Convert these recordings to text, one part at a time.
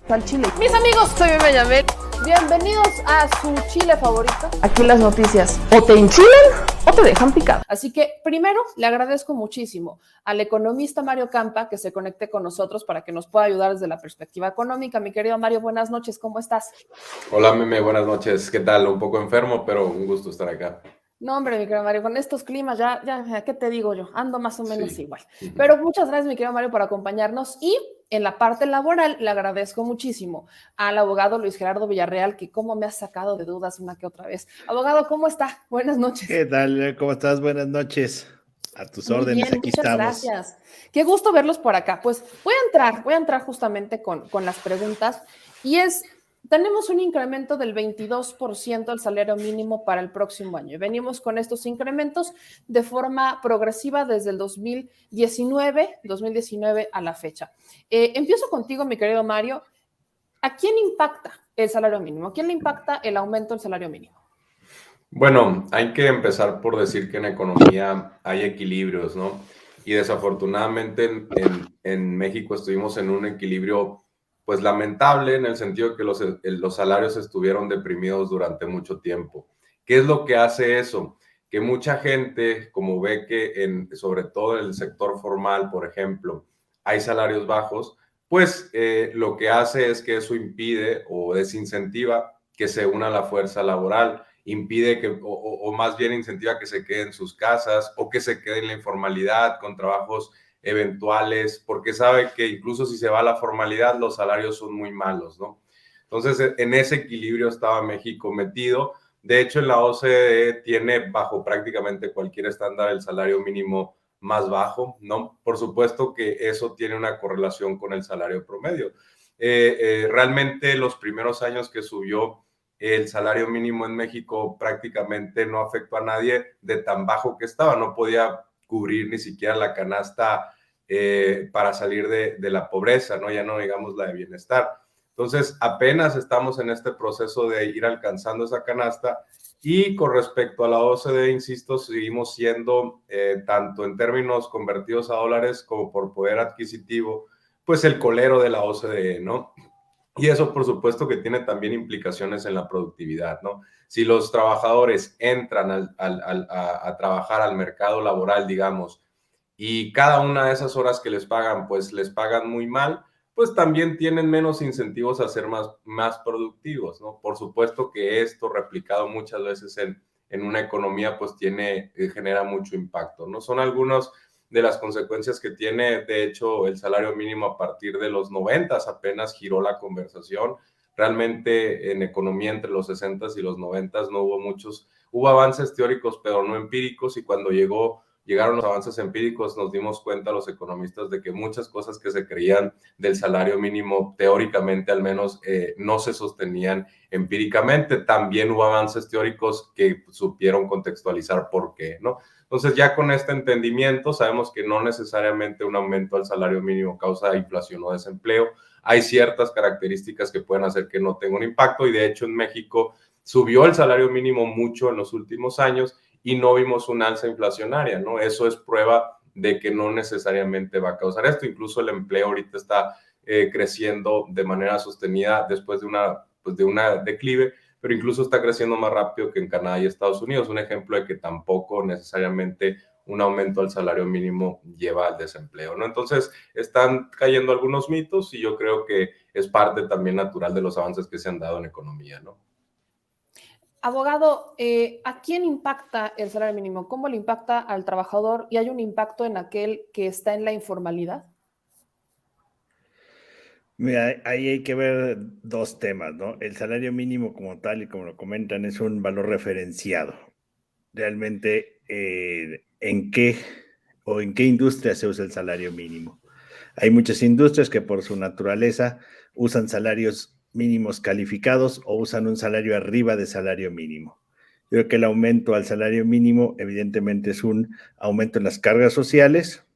Al chile. Mis amigos, soy Bebe Yamel. Bienvenidos a su chile favorito. Aquí las noticias o te enchilan o te dejan picado. Así que primero le agradezco muchísimo al economista Mario Campa que se conecte con nosotros para que nos pueda ayudar desde la perspectiva económica. Mi querido Mario, buenas noches, ¿cómo estás? Hola, Meme, buenas noches. ¿Qué tal? Un poco enfermo, pero un gusto estar acá. No, hombre, mi querido Mario, con estos climas ya, ¿qué te digo yo? Ando más o menos Sí. igual. Pero muchas gracias, mi querido Mario, por acompañarnos. Y en la parte laboral le agradezco muchísimo al abogado Luis Gerardo Villarreal, que cómo me ha sacado de dudas una que otra vez. Abogado, ¿cómo está? Buenas noches. ¿Qué tal? ¿Cómo estás? Buenas noches. A tus Muy órdenes, bien, aquí muchas estamos. gracias. Qué gusto verlos por acá. Pues voy a entrar justamente con las preguntas y tenemos un incremento del 22% del salario mínimo para el próximo año. Venimos con estos incrementos de forma progresiva desde el 2019 a la fecha. Empiezo contigo, mi querido Mario. ¿A quién impacta el salario mínimo? ¿A quién le impacta el aumento del salario mínimo? Bueno, hay que empezar por decir que en economía hay equilibrios, ¿no? Y desafortunadamente en México estuvimos en un equilibrio, pues lamentable, en el sentido de que los salarios estuvieron deprimidos durante mucho tiempo. ¿Qué es lo que hace eso? Que mucha gente, como ve que sobre todo en el sector formal, por ejemplo, hay salarios bajos, pues lo que hace es que eso impide o desincentiva que se una la fuerza laboral, impide que, o más bien incentiva que se queden en sus casas o que se quede en la informalidad con trabajos eventuales, porque sabe que incluso si se va a la formalidad, los salarios son muy malos, ¿no? Entonces, en ese equilibrio estaba México metido. De hecho, en la OCDE tiene bajo prácticamente cualquier estándar el salario mínimo más bajo, ¿no? Por supuesto que eso tiene una correlación con el salario promedio. Realmente los primeros años que subió el salario mínimo en México prácticamente no afectó a nadie de tan bajo que estaba, no podía cubrir ni siquiera la canasta para salir de la pobreza, ¿no? Ya no digamos la de bienestar. Entonces, apenas estamos en este proceso de ir alcanzando esa canasta y con respecto a la OCDE, insisto, seguimos siendo, tanto en términos convertidos a dólares como por poder adquisitivo, pues el colero de la OCDE, ¿no? Y eso, por supuesto, que tiene también implicaciones en la productividad, ¿no? Si los trabajadores entran a trabajar al mercado laboral, digamos, y cada una de esas horas que les pagan, pues les pagan muy mal, pues también tienen menos incentivos a ser más productivos, ¿no? Por supuesto que esto replicado muchas veces en una economía, pues genera mucho impacto, ¿no? Son algunos de las consecuencias que tiene, de hecho, el salario mínimo a partir de los 90s, apenas giró la conversación. Realmente en economía entre los 60s y los 90s no hubo avances teóricos, pero no empíricos, y cuando llegaron los avances empíricos, nos dimos cuenta los economistas de que muchas cosas que se creían del salario mínimo, teóricamente al menos, no se sostenían empíricamente. También hubo avances teóricos que supieron contextualizar por qué, ¿no? Entonces, ya con este entendimiento, sabemos que no necesariamente un aumento al salario mínimo causa inflación o desempleo. Hay ciertas características que pueden hacer que no tenga un impacto, y de hecho en México subió el salario mínimo mucho en los últimos años y no vimos una alza inflacionaria, ¿no? Eso es prueba de que no necesariamente va a causar esto. Incluso el empleo ahorita está creciendo de manera sostenida después de una declive, pero incluso está creciendo más rápido que en Canadá y Estados Unidos. Un ejemplo de que tampoco necesariamente un aumento al salario mínimo lleva al desempleo, ¿no? Entonces, están cayendo algunos mitos y yo creo que es parte también natural de los avances que se han dado en economía, ¿no? Abogado, ¿a quién impacta el salario mínimo? ¿Cómo le impacta al trabajador? ¿Y hay un impacto en aquel que está en la informalidad? Mira, ahí hay que ver dos temas, ¿no? El salario mínimo como tal, y como lo comentan, es un valor referenciado. Realmente, ¿en qué industria se usa el salario mínimo? Hay muchas industrias que por su naturaleza usan salarios mínimos calificados o usan un salario arriba de salario mínimo. Yo creo que el aumento al salario mínimo evidentemente es un aumento en las cargas sociales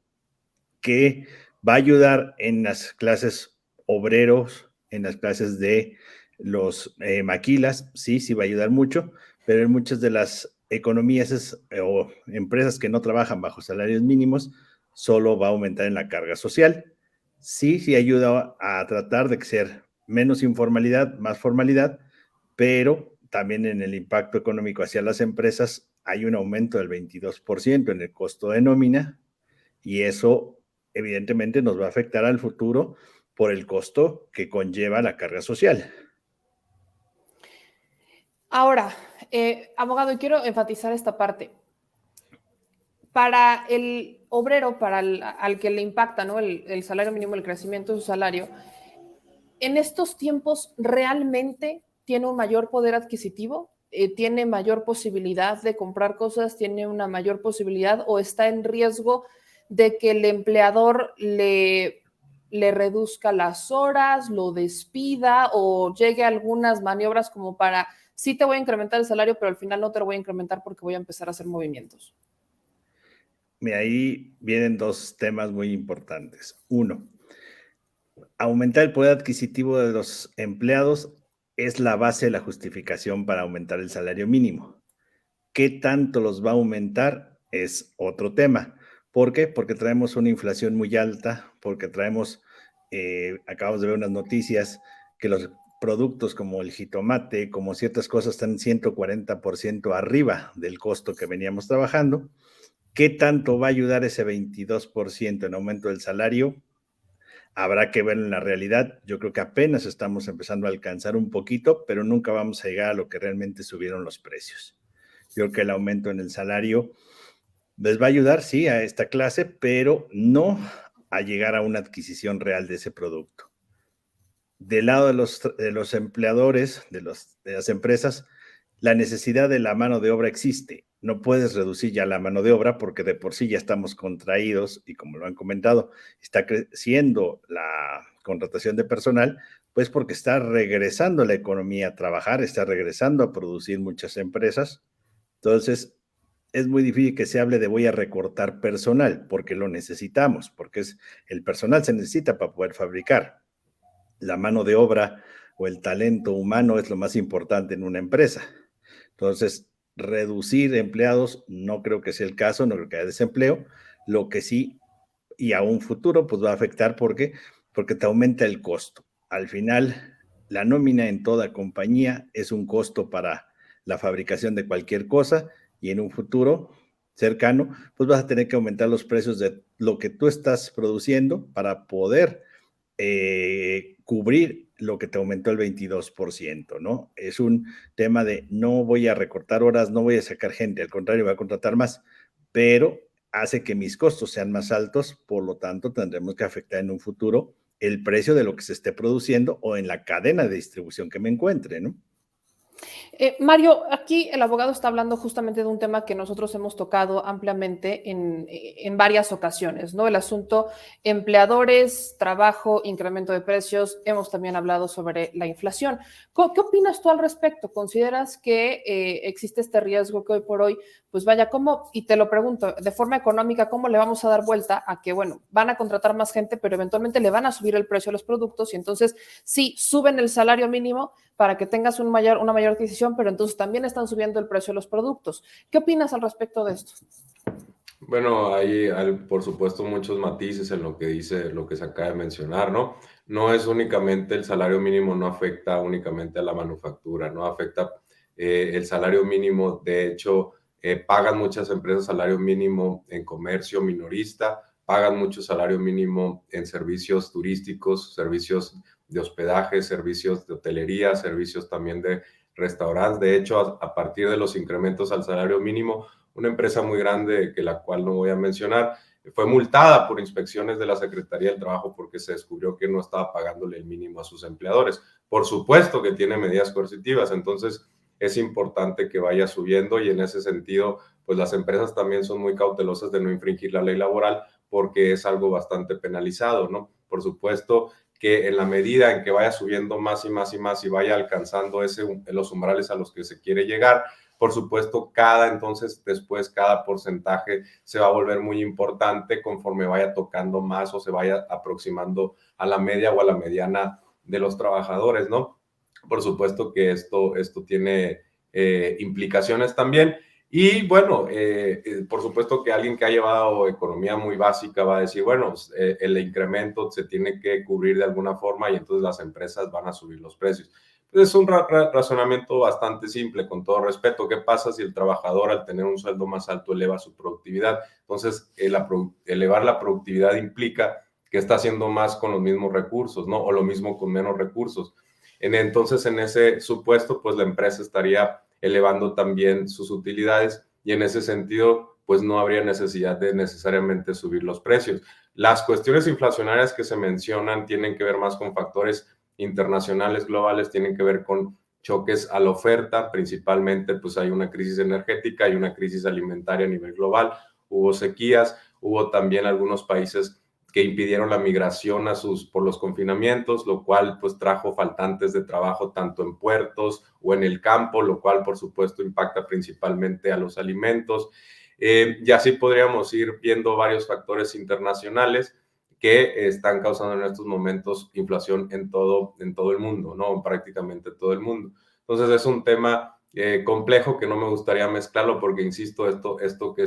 que va a ayudar en las clases obreros, en las clases de los maquilas, sí va a ayudar mucho, pero en muchas de las economías o empresas que no trabajan bajo salarios mínimos, solo va a aumentar en la carga social. Sí ayuda a tratar de ser menos informalidad, más formalidad, pero también en el impacto económico hacia las empresas hay un aumento del 22% en el costo de nómina y eso evidentemente nos va a afectar al futuro por el costo que conlleva la carga social. Ahora, abogado, quiero enfatizar esta parte. Para el obrero, al que le impacta, ¿no?, el salario mínimo, el crecimiento de su salario, en estos tiempos realmente tiene un mayor poder adquisitivo, tiene mayor posibilidad de comprar cosas, tiene una mayor posibilidad o está en riesgo de que el empleador le reduzca las horas, lo despida o llegue a algunas maniobras como para, sí te voy a incrementar el salario, pero al final no te lo voy a incrementar porque voy a empezar a hacer movimientos. Mira, ahí vienen dos temas muy importantes. Uno, aumentar el poder adquisitivo de los empleados es la base de la justificación para aumentar el salario mínimo. ¿Qué tanto los va a aumentar? Es otro tema. ¿Por qué? Porque traemos una inflación muy alta, porque traemos, acabamos de ver unas noticias, que los productos como el jitomate, como ciertas cosas, están 140% arriba del costo que veníamos trabajando. ¿Qué tanto va a ayudar ese 22% en aumento del salario? Habrá que verlo en la realidad. Yo creo que apenas estamos empezando a alcanzar un poquito, pero nunca vamos a llegar a lo que realmente subieron los precios. Yo creo que el aumento en el salario les va a ayudar, sí, a esta clase, pero no a llegar a una adquisición real de ese producto. Del lado de los empleadores, de las empresas, la necesidad de la mano de obra existe. No puedes reducir ya la mano de obra porque de por sí ya estamos contraídos y como lo han comentado, está creciendo la contratación de personal, pues porque está regresando la economía a trabajar, está regresando a producir muchas empresas. Entonces, es muy difícil que se hable de voy a recortar personal porque lo necesitamos, porque el personal se necesita para poder fabricar. La mano de obra o el talento humano es lo más importante en una empresa. Entonces, reducir empleados no creo que sea el caso, no creo que haya desempleo. Lo que sí, y a un futuro, pues va a afectar porque te aumenta el costo. Al final, la nómina en toda compañía es un costo para la fabricación de cualquier cosa y en un futuro cercano, pues vas a tener que aumentar los precios de lo que tú estás produciendo para poder cubrir lo que te aumentó el 22%, ¿no? Es un tema de no voy a recortar horas, no voy a sacar gente, al contrario, voy a contratar más, pero hace que mis costos sean más altos, por lo tanto, tendremos que afectar en un futuro el precio de lo que se esté produciendo o en la cadena de distribución que me encuentre, ¿no? Mario, aquí el abogado está hablando justamente de un tema que nosotros hemos tocado ampliamente en varias ocasiones, ¿no? El asunto empleadores, trabajo, incremento de precios. Hemos también hablado sobre la inflación. ¿Qué opinas tú al respecto? ¿Consideras que existe este riesgo que hoy por hoy, pues vaya, cómo, y te lo pregunto, de forma económica, cómo le vamos a dar vuelta a que, bueno, van a contratar más gente, pero eventualmente le van a subir el precio a los productos y entonces sí, suben el salario mínimo para que tengas una mayor adquisición, pero entonces también están subiendo el precio de los productos. ¿Qué opinas al respecto de esto? Bueno, hay, por supuesto, muchos matices en lo que dice, lo que se acaba de mencionar, ¿no? No es únicamente el salario mínimo, no afecta únicamente a la manufactura, no afecta el salario mínimo. De hecho, pagan muchas empresas salario mínimo en comercio minorista, pagan mucho salario mínimo en servicios turísticos, servicios de hospedaje, servicios de hotelería, servicios también de restaurantes. De hecho, a partir de los incrementos al salario mínimo, una empresa muy grande, que la cual no voy a mencionar, fue multada por inspecciones de la Secretaría del Trabajo porque se descubrió que no estaba pagándole el mínimo a sus empleadores. Por supuesto que tiene medidas coercitivas, entonces es importante que vaya subiendo y en ese sentido, pues las empresas también son muy cautelosas de no infringir la ley laboral porque es algo bastante penalizado, ¿no? Por supuesto que en la medida en que vaya subiendo más y más y más y vaya alcanzando los umbrales a los que se quiere llegar, por supuesto, después cada porcentaje se va a volver muy importante conforme vaya tocando más o se vaya aproximando a la media o a la mediana de los trabajadores, ¿no? Por supuesto que esto tiene implicaciones también. Y bueno, por supuesto que alguien que ha llevado economía muy básica va a decir, bueno, el incremento se tiene que cubrir de alguna forma y entonces las empresas van a subir los precios. Pues es un razonamiento bastante simple, con todo respeto. ¿Qué pasa si el trabajador al tener un sueldo más alto eleva su productividad? Entonces, elevar la productividad implica que está haciendo más con los mismos recursos, ¿no? O lo mismo con menos recursos. Entonces, en ese supuesto, pues la empresa estaría elevando también sus utilidades y en ese sentido, pues no habría necesidad de necesariamente subir los precios. Las cuestiones inflacionarias que se mencionan tienen que ver más con factores internacionales, globales, tienen que ver con choques a la oferta, principalmente pues hay una crisis energética, hay una crisis alimentaria a nivel global, hubo sequías, hubo también algunos países que impidieron la migración por los confinamientos, lo cual pues trajo faltantes de trabajo tanto en puertos o en el campo, lo cual por supuesto impacta principalmente a los alimentos. Y así podríamos ir viendo varios factores internacionales que están causando en estos momentos inflación en todo el mundo, ¿no? Prácticamente todo el mundo. Entonces es un tema complejo que no me gustaría mezclarlo porque, insisto, esto que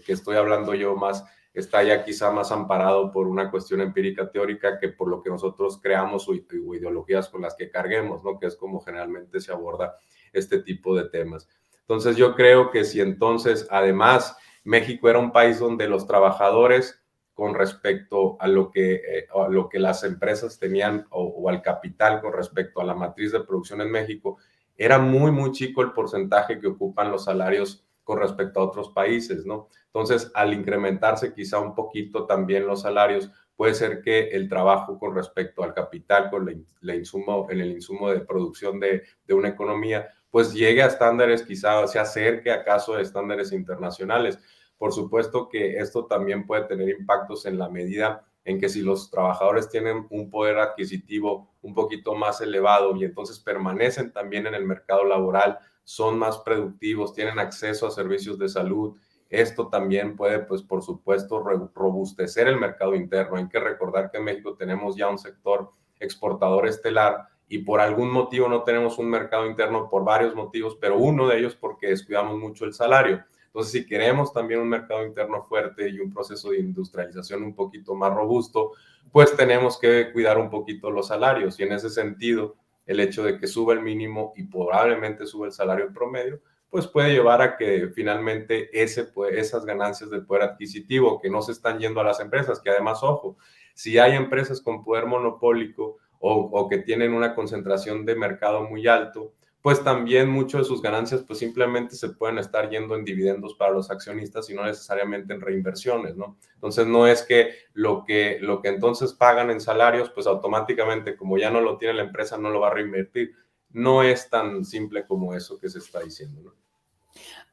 estoy hablando yo más está ya quizá más amparado por una cuestión empírica teórica que por lo que nosotros creamos o ideologías con las que carguemos, ¿no? Que es como generalmente se aborda este tipo de temas. Entonces yo creo que si entonces además México era un país donde los trabajadores con respecto a lo que las empresas tenían o al capital con respecto a la matriz de producción en México, era muy chico el porcentaje que ocupan los salarios con respecto a otros países, ¿no? Entonces, al incrementarse quizá un poquito también los salarios, puede ser que el trabajo con respecto al capital, con en el insumo de producción de una economía, pues llegue a estándares, quizá se acerque acaso a estándares internacionales. Por supuesto que esto también puede tener impactos en la medida en que si los trabajadores tienen un poder adquisitivo un poquito más elevado y entonces permanecen también en el mercado laboral, son más productivos, tienen acceso a servicios de salud. Esto también puede, pues, por supuesto, robustecer el mercado interno. Hay que recordar que en México tenemos ya un sector exportador estelar y por algún motivo no tenemos un mercado interno, por varios motivos, pero uno de ellos porque descuidamos mucho el salario. Entonces, si queremos también un mercado interno fuerte y un proceso de industrialización un poquito más robusto, pues tenemos que cuidar un poquito los salarios. Y en ese sentido, el hecho de que suba el mínimo y probablemente suba el salario promedio, pues puede llevar a que finalmente esas ganancias del poder adquisitivo que no se están yendo a las empresas, que además, ojo, si hay empresas con poder monopólico o que tienen una concentración de mercado muy alto, pues también muchas de sus ganancias pues simplemente se pueden estar yendo en dividendos para los accionistas y no necesariamente en reinversiones, ¿no? Entonces no es que lo que entonces pagan en salarios, pues automáticamente como ya no lo tiene la empresa no lo va a reinvertir. No es tan simple como eso que se está diciendo, ¿no?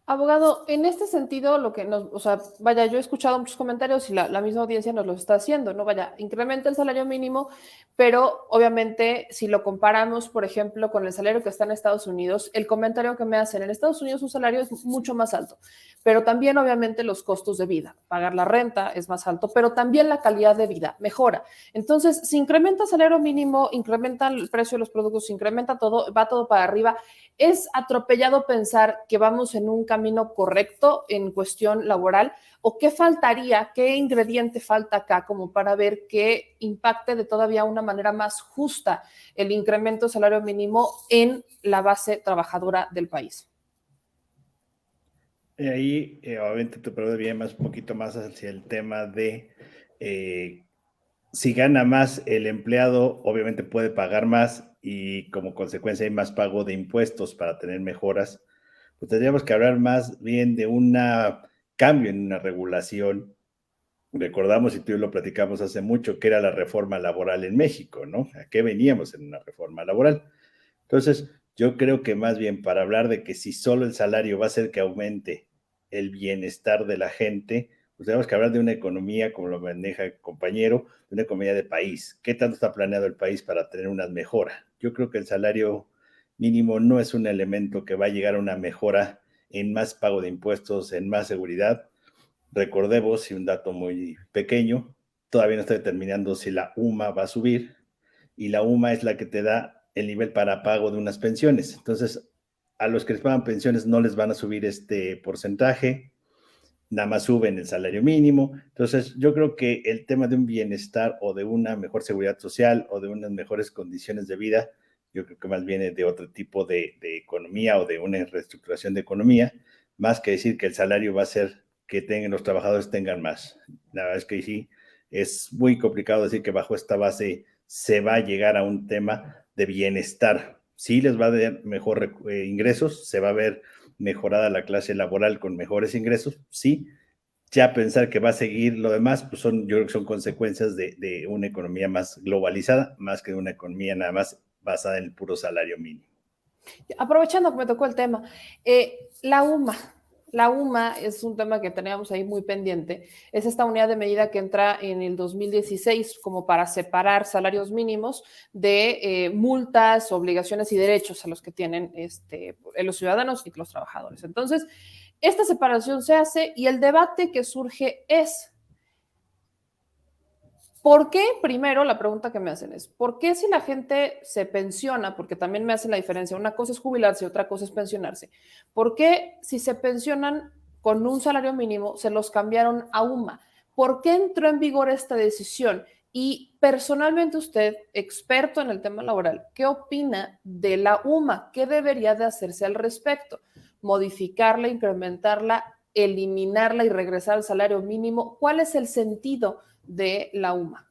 Abogado, en este sentido, lo que nos, o sea, vaya, yo he escuchado muchos comentarios y la misma audiencia nos lo está haciendo, ¿no? Vaya, incrementa el salario mínimo, pero obviamente si lo comparamos, por ejemplo, con el salario que está en Estados Unidos, el comentario que me hacen, en Estados Unidos un salario es mucho más alto, pero también obviamente los costos de vida, pagar la renta es más alto, pero también la calidad de vida mejora. Entonces, si incrementa el salario mínimo, incrementa el precio de los productos, incrementa todo, va todo para arriba. ¿Es atropellado pensar que vamos en un camino correcto en cuestión laboral? ¿O qué faltaría, qué ingrediente falta acá como para ver que impacte de todavía una manera más justa el incremento del salario mínimo en la base trabajadora del país? Ahí, obviamente, tu pregunta viene un poquito más hacia el tema de si gana más el empleado, obviamente puede pagar más y como consecuencia hay más pago de impuestos para tener mejoras. Pues tendríamos que hablar más bien de un cambio en una regulación. Recordamos, y tú y yo lo platicamos hace mucho, que era la reforma laboral en México, ¿no? ¿A qué veníamos en una reforma laboral? Entonces, yo creo que más bien para hablar de que si solo el salario va a hacer que aumente el bienestar de la gente, pues tenemos que hablar de una economía, como lo maneja el compañero, de una economía de país. ¿Qué tanto está planeado el país para tener una mejora? Yo creo que el salario mínimo no es un elemento que va a llegar a una mejora en más pago de impuestos, en más seguridad. Recordemos, y un dato muy pequeño, todavía no está determinando si la UMA va a subir, y la UMA es la que te da el nivel para pago de unas pensiones. Entonces, a los que les pagan pensiones no les van a subir este porcentaje, nada más suben el salario mínimo. Entonces, yo creo que el tema de un bienestar o de una mejor seguridad social o de unas mejores condiciones de vida, yo creo que más viene de otro tipo de economía o de una reestructuración de economía, más que decir que el salario va a ser que los trabajadores tengan más. La verdad es que sí, es muy complicado decir que bajo esta base se va a llegar a un tema de bienestar. Sí les va a dar mejor ingresos, se va a ver mejorada la clase laboral con mejores ingresos, sí. Ya pensar que va a seguir lo demás, pues yo creo que son consecuencias de una economía más globalizada, más que de una economía nada más basada en el puro salario mínimo. Aprovechando que me tocó el tema, la UMA. La UMA es un tema que teníamos ahí muy pendiente. Es esta unidad de medida que entra en el 2016 como para separar salarios mínimos de multas, obligaciones y derechos a los que tienen los ciudadanos y los trabajadores. Entonces, esta separación se hace y el debate que surge es, ¿por qué? Primero, la pregunta que me hacen es, ¿por qué si la gente se pensiona? Porque también me hacen la diferencia, una cosa es jubilarse y otra cosa es pensionarse. ¿Por qué si se pensionan con un salario mínimo se los cambiaron a UMA? ¿Por qué entró en vigor esta decisión? Y personalmente usted, experto en el tema laboral, ¿qué opina de la UMA? ¿Qué debería de hacerse al respecto? ¿Modificarla, incrementarla, eliminarla y regresar al salario mínimo? ¿Cuál es el sentido de la UMA?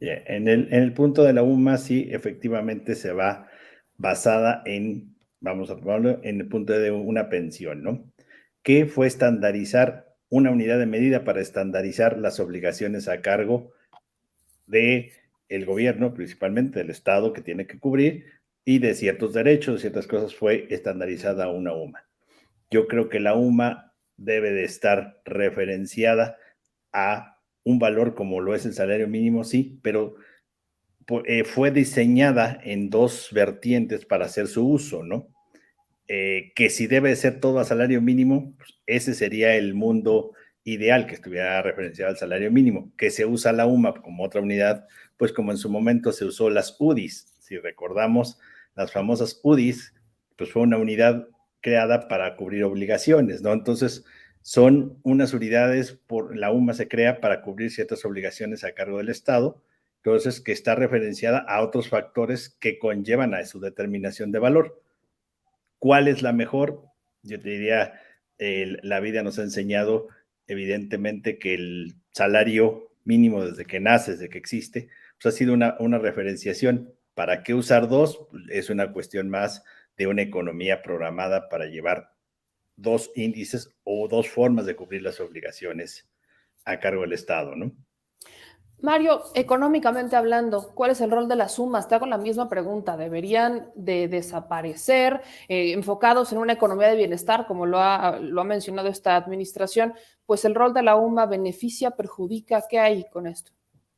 En el punto de la UMA, sí, efectivamente se va basada en, vamos a ponerlo, en el punto de una pensión, ¿no? Que fue estandarizar una unidad de medida para estandarizar las obligaciones a cargo del gobierno, principalmente del Estado, que tiene que cubrir, y de ciertos derechos, ciertas cosas, fue estandarizada una UMA. Yo creo que la UMA debe de estar referenciada a un valor como lo es el salario mínimo, sí, pero fue diseñada en dos vertientes para hacer su uso, ¿no? Que si debe ser todo a salario mínimo, pues ese sería el mundo ideal, que estuviera referenciado al salario mínimo, que se usa la UMA como otra unidad, pues como en su momento se usó las UDIs. Si recordamos, las famosas UDIs, pues fue una unidad creada para cubrir obligaciones, ¿no? Entonces, son unas unidades, la UMA se crea para cubrir ciertas obligaciones a cargo del Estado, entonces que está referenciada a otros factores que conllevan a su determinación de valor. ¿Cuál es la mejor? Yo te diría, la vida nos ha enseñado evidentemente que el salario mínimo desde que nace, desde que existe, pues ha sido una referenciación. ¿Para qué usar dos? Es una cuestión más de una economía programada para llevar dos índices o dos formas de cubrir las obligaciones a cargo del Estado, ¿no? Mario, económicamente hablando, ¿cuál es el rol de las sumas? Te hago la misma pregunta. ¿Deberían de desaparecer, enfocados en una economía de bienestar, como lo ha mencionado esta administración? Pues el rol de la UMA beneficia, perjudica. ¿Qué hay con esto?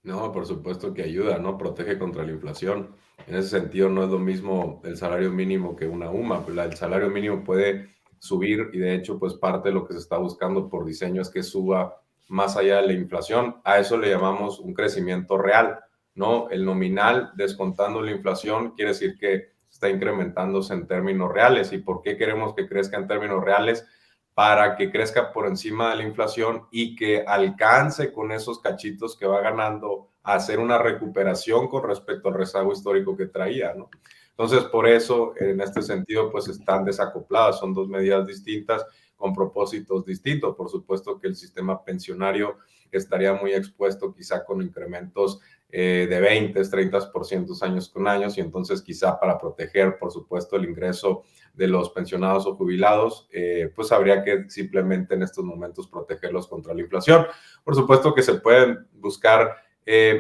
No, por supuesto que ayuda, ¿no? Protege contra la inflación. En ese sentido, no es lo mismo el salario mínimo que una UMA. El salario mínimo puede subir y de hecho, pues parte de lo que se está buscando por diseño es que suba más allá de la inflación. A eso le llamamos un crecimiento real, ¿no? El nominal descontando la inflación quiere decir que está incrementándose en términos reales. ¿Y por qué queremos que crezca en términos reales? Para que crezca por encima de la inflación y que alcance con esos cachitos que va ganando a hacer una recuperación con respecto al rezago histórico que traía, ¿no? Entonces, por eso, en este sentido, pues están desacopladas, son dos medidas distintas con propósitos distintos. Por supuesto que el sistema pensionario estaría muy expuesto quizá con incrementos de 20, 30% años con años y entonces quizá para proteger, por supuesto, el ingreso de los pensionados o jubilados, pues habría que simplemente en estos momentos protegerlos contra la inflación. Por supuesto que se pueden buscar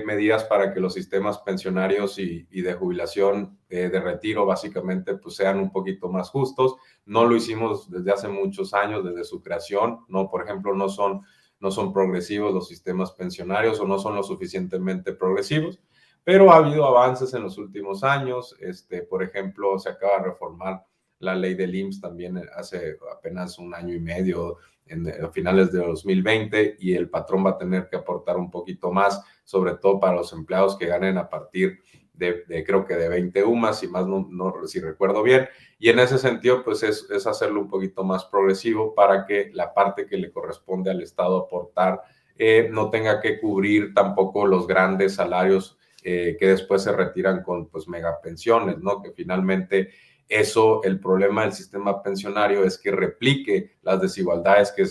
medidas para que los sistemas pensionarios y de jubilación, de retiro, básicamente, pues sean un poquito más justos. No lo hicimos desde hace muchos años, desde su creación, ¿no? Por ejemplo, no son progresivos los sistemas pensionarios o no son lo suficientemente progresivos, pero ha habido avances en los últimos años. Por ejemplo, se acaba de reformar la ley del IMSS también hace apenas un año y medio, a finales de 2020, y el patrón va a tener que aportar un poquito más, sobre todo para los empleados que ganen a partir creo que de 20 UMAS, si más si recuerdo bien, y en ese sentido pues es hacerlo un poquito más progresivo para que la parte que le corresponde al Estado aportar no tenga que cubrir tampoco los grandes salarios que después se retiran con pues megapensiones, ¿no? Que finalmente eso, el problema del sistema pensionario es que replique las desigualdades que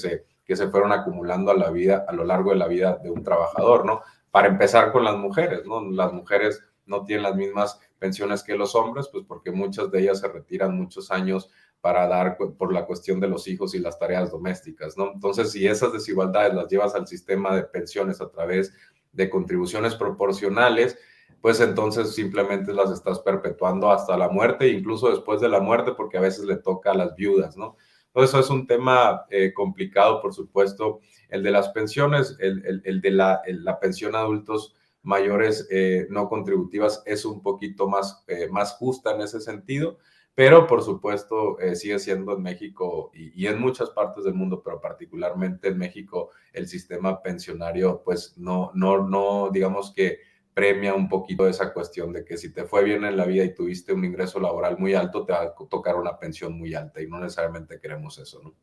se fueron acumulando a lo largo de la vida de un trabajador, ¿no? Para empezar con las mujeres, ¿no? Las mujeres no tienen las mismas pensiones que los hombres, pues porque muchas de ellas se retiran muchos años para dar por la cuestión de los hijos y las tareas domésticas, ¿no? Entonces, si esas desigualdades las llevas al sistema de pensiones a través de contribuciones proporcionales, pues entonces simplemente las estás perpetuando hasta la muerte, incluso después de la muerte, porque a veces le toca a las viudas, ¿no? Entonces, eso es un tema complicado, por supuesto, el de las pensiones, el de la pensión a adultos mayores no contributivas es un poquito más justa en ese sentido, pero por supuesto sigue siendo en México y en muchas partes del mundo, pero particularmente en México, el sistema pensionario, pues no digamos que premia un poquito esa cuestión de que si te fue bien en la vida y tuviste un ingreso laboral muy alto, te va a tocar una pensión muy alta y no necesariamente queremos eso, ¿no?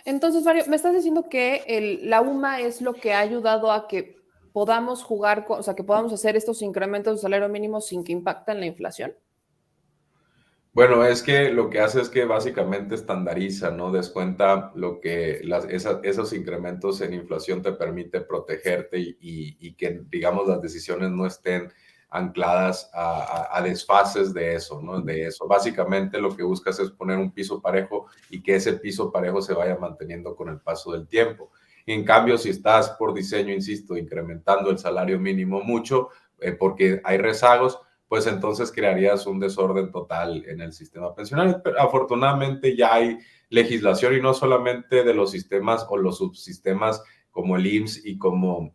Entonces, Mario, me estás diciendo que la UMA es lo que ha ayudado a que podamos jugar, o sea, que podamos hacer estos incrementos de salario mínimo sin que impacten la inflación. Bueno, es que lo que hace es que básicamente estandariza, ¿no? Descuenta lo que esos incrementos en inflación te permite protegerte y que, digamos, las decisiones no estén ancladas a desfases de eso, ¿no? De eso. Básicamente lo que buscas es poner un piso parejo y que ese piso parejo se vaya manteniendo con el paso del tiempo. En cambio, si estás por diseño, insisto, incrementando el salario mínimo mucho, porque hay rezagos, pues entonces crearías un desorden total en el sistema pensionario. Pero afortunadamente ya hay legislación y no solamente de los sistemas o los subsistemas como el IMSS y como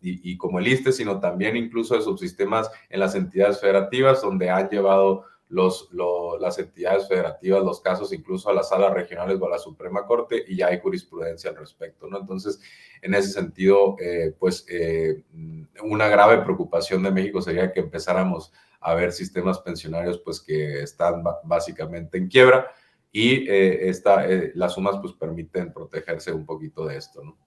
el ISSSTE, sino también incluso de subsistemas en las entidades federativas, donde han llevado las entidades federativas los casos incluso a las salas regionales o a la Suprema Corte y ya hay jurisprudencia al respecto, ¿no? Entonces, en ese sentido, una grave preocupación de México sería que empezáramos a ver sistemas pensionarios pues que están básicamente en quiebra y las sumas pues permiten protegerse un poquito de esto, ¿no?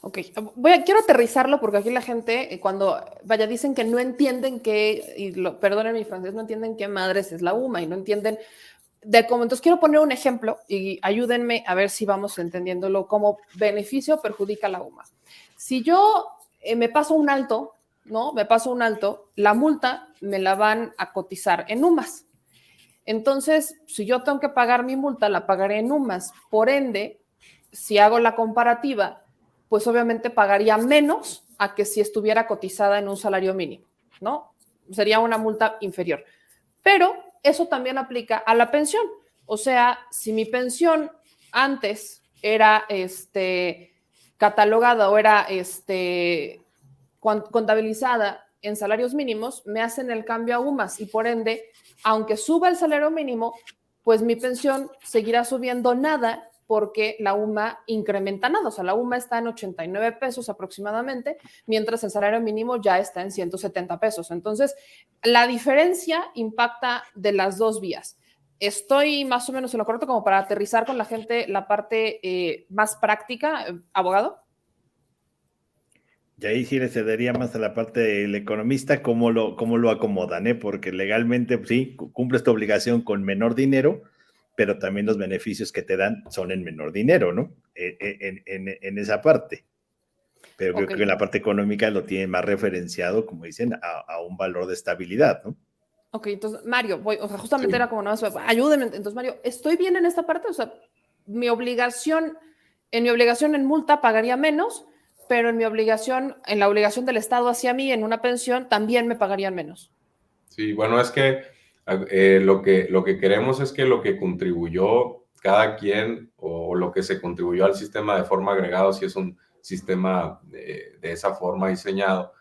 Ok, quiero aterrizarlo porque aquí la gente, cuando, dicen que no entienden perdonen mi francés, no entienden qué madres es la UMA y no entienden de cómo. Entonces quiero poner un ejemplo y ayúdenme a ver si vamos entendiéndolo como beneficio o perjudica la UMA. Si yo me paso un alto, ¿no? La multa me la van a cotizar en UMAS. Entonces, si yo tengo que pagar mi multa, la pagaré en UMAS. Por ende, si hago la comparativa, pues obviamente pagaría menos a que si estuviera cotizada en un salario mínimo, ¿no? Sería una multa inferior. Pero eso también aplica a la pensión. O sea, si mi pensión antes era catalogada o era contabilizada en salarios mínimos, me hacen el cambio a UMAS y por ende, aunque suba el salario mínimo, pues mi pensión seguirá subiendo nada porque la UMA incrementa nada. O sea, la UMA está en 89 pesos aproximadamente, mientras el salario mínimo ya está en 170 pesos. Entonces, la diferencia impacta de las dos vías. Estoy más o menos en lo correcto como para aterrizar con la gente la parte más práctica, abogado. Y ahí sí le cedería más a la parte del economista cómo lo acomodan, ¿eh? Porque legalmente, pues, sí, cumples tu obligación con menor dinero, pero también los beneficios que te dan son en menor dinero, ¿no? En esa parte. Pero creo que en la parte económica lo tienen más referenciado, como dicen, a un valor de estabilidad, ¿no? Ok, entonces, Mario, justamente sí. Era como, no, ayúdenme. Entonces, Mario, ¿estoy bien en esta parte? O sea, en mi obligación en multa pagaría menos, pero en la obligación del Estado hacia mí, en una pensión, también me pagarían menos. Sí, bueno, es que lo que queremos es que lo que contribuyó cada quien o lo que se contribuyó al sistema de forma agregada, si es un sistema de esa forma diseñado,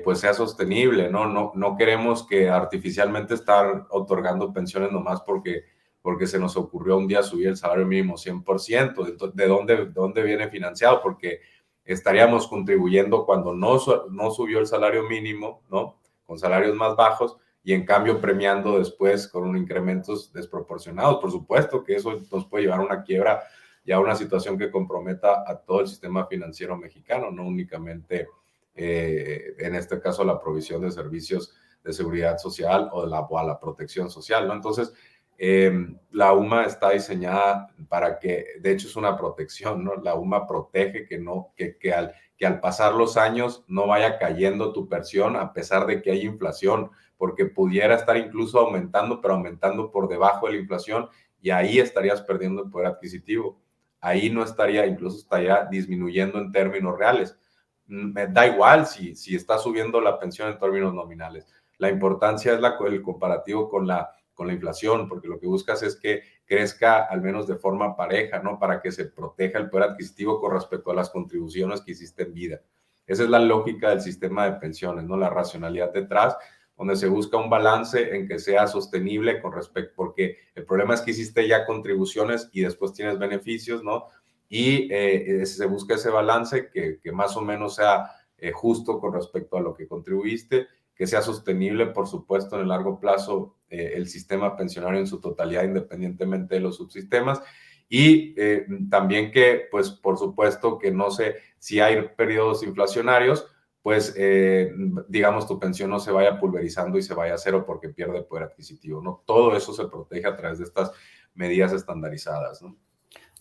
pues sea sostenible, ¿no? No queremos que artificialmente estar otorgando pensiones nomás porque porque se nos ocurrió un día subir el salario mínimo 100%. ¿De dónde viene financiado? Porque estaríamos contribuyendo cuando no subió el salario mínimo, ¿no? Con salarios más bajos, y en cambio premiando después con incrementos desproporcionados. Por supuesto que eso nos puede llevar a una quiebra y a una situación que comprometa a todo el sistema financiero mexicano, no únicamente, en este caso, la provisión de servicios de seguridad social o a la protección social, ¿no? Entonces, la UMA está diseñada para que, de hecho, es una protección, ¿no? La UMA protege que al pasar los años no vaya cayendo tu pensión a pesar de que hay inflación, porque pudiera estar incluso aumentando, pero aumentando por debajo de la inflación, y ahí estarías perdiendo el poder adquisitivo. Ahí no estaría, incluso estaría disminuyendo en términos reales. Me da igual si está subiendo la pensión en términos nominales. La importancia es el comparativo con la inflación, porque lo que buscas es que crezca al menos de forma pareja, ¿no? Para que se proteja el poder adquisitivo con respecto a las contribuciones que hiciste en vida. Esa es la lógica del sistema de pensiones, ¿no? La racionalidad detrás, donde se busca un balance en que sea sostenible con respecto, porque el problema es que hiciste ya contribuciones y después tienes beneficios, ¿no? Y se busca ese balance que más o menos sea justo con respecto a lo que contribuiste, que sea sostenible, por supuesto, en el largo plazo, el sistema pensionario en su totalidad, independientemente de los subsistemas, y también que, pues, por supuesto, que no sé si hay periodos inflacionarios, pues, digamos, tu pensión no se vaya pulverizando y se vaya a cero porque pierde poder adquisitivo, ¿no? Todo eso se protege a través de estas medidas estandarizadas, ¿no?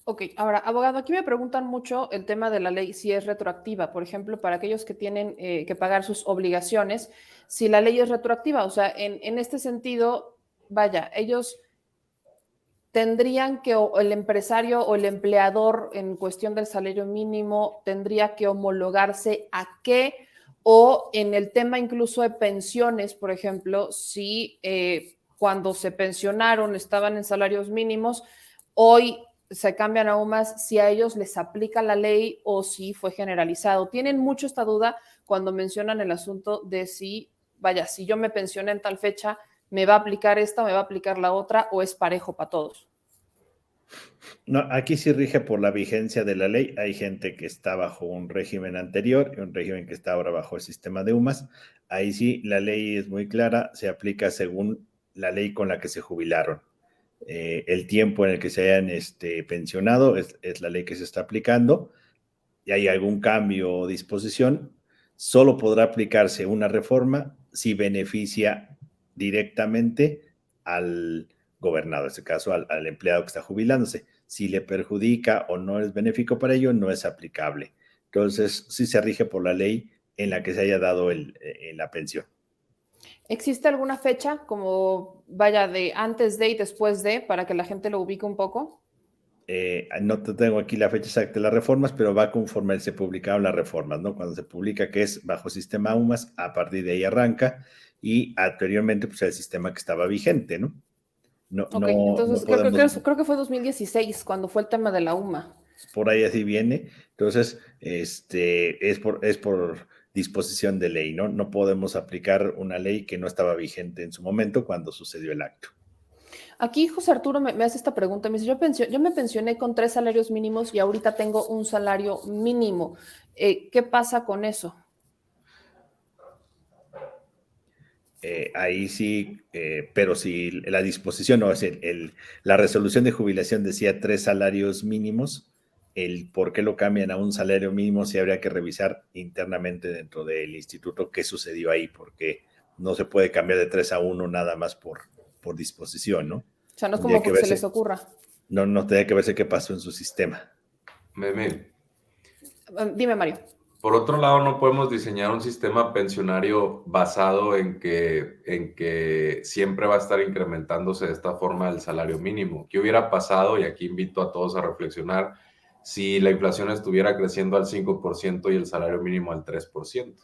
Ok, ahora, abogado, aquí me preguntan mucho el tema de la ley, si es retroactiva, por ejemplo, para aquellos que tienen que pagar sus obligaciones, si la ley es retroactiva, o sea, en este sentido, vaya, ellos tendrían que, o el empresario o el empleador en cuestión del salario mínimo tendría que homologarse a qué, o en el tema incluso de pensiones, por ejemplo, si cuando se pensionaron estaban en salarios mínimos, hoy se cambian aún más si a ellos les aplica la ley o si fue generalizado. Tienen mucho esta duda cuando mencionan el asunto de si, vaya, si yo me pensioné en tal fecha, ¿me va a aplicar esta, me va a aplicar la otra o es parejo para todos? No, aquí sí rige por la vigencia de la ley. Hay gente que está bajo un régimen anterior y un régimen que está ahora bajo el sistema de UMAS. Ahí sí la ley es muy clara, se aplica según la ley con la que se jubilaron. El tiempo en el que se hayan pensionado es la ley que se está aplicando, y hay algún cambio o disposición, solo podrá aplicarse una reforma si beneficia directamente al gobernado, en este caso al empleado que está jubilándose. Si le perjudica o no es benéfico para ello, no es aplicable. Entonces, sí se rige por la ley en la que se haya dado la pensión. ¿Existe alguna fecha como, vaya, de antes de y después de, para que la gente lo ubique un poco? No tengo aquí la fecha exacta de las reformas, pero va conforme se publicaron las reformas, ¿no? Cuando se publica que es bajo sistema UMAS, a partir de ahí arranca, y anteriormente pues el sistema que estaba vigente, ¿no? Ok, entonces no podemos, creo que fue 2016 cuando fue el tema de la UMA. por ahí así viene. Entonces, es por disposición de ley, ¿no? No podemos aplicar una ley que no estaba vigente en su momento cuando sucedió el acto. Aquí José Arturo me hace esta pregunta, me dice, yo me pensioné con 3 salarios mínimos y ahorita tengo un salario mínimo. ¿Qué pasa con eso? Ahí sí, pero si la disposición, no, es la resolución de jubilación decía 3 salarios mínimos, el por qué lo cambian a un salario mínimo sí habría que revisar internamente dentro del instituto qué sucedió ahí, porque no se puede cambiar de 3 a 1 nada más por disposición, ¿no? O sea, no es como que se les ocurra. No tendría que verse qué pasó en su sistema. Dime, Mario. Por otro lado, no podemos diseñar un sistema pensionario basado en que siempre va a estar incrementándose de esta forma el salario mínimo. ¿Qué hubiera pasado? Y aquí invito a todos a reflexionar, si la inflación estuviera creciendo al 5% y el salario mínimo al 3%.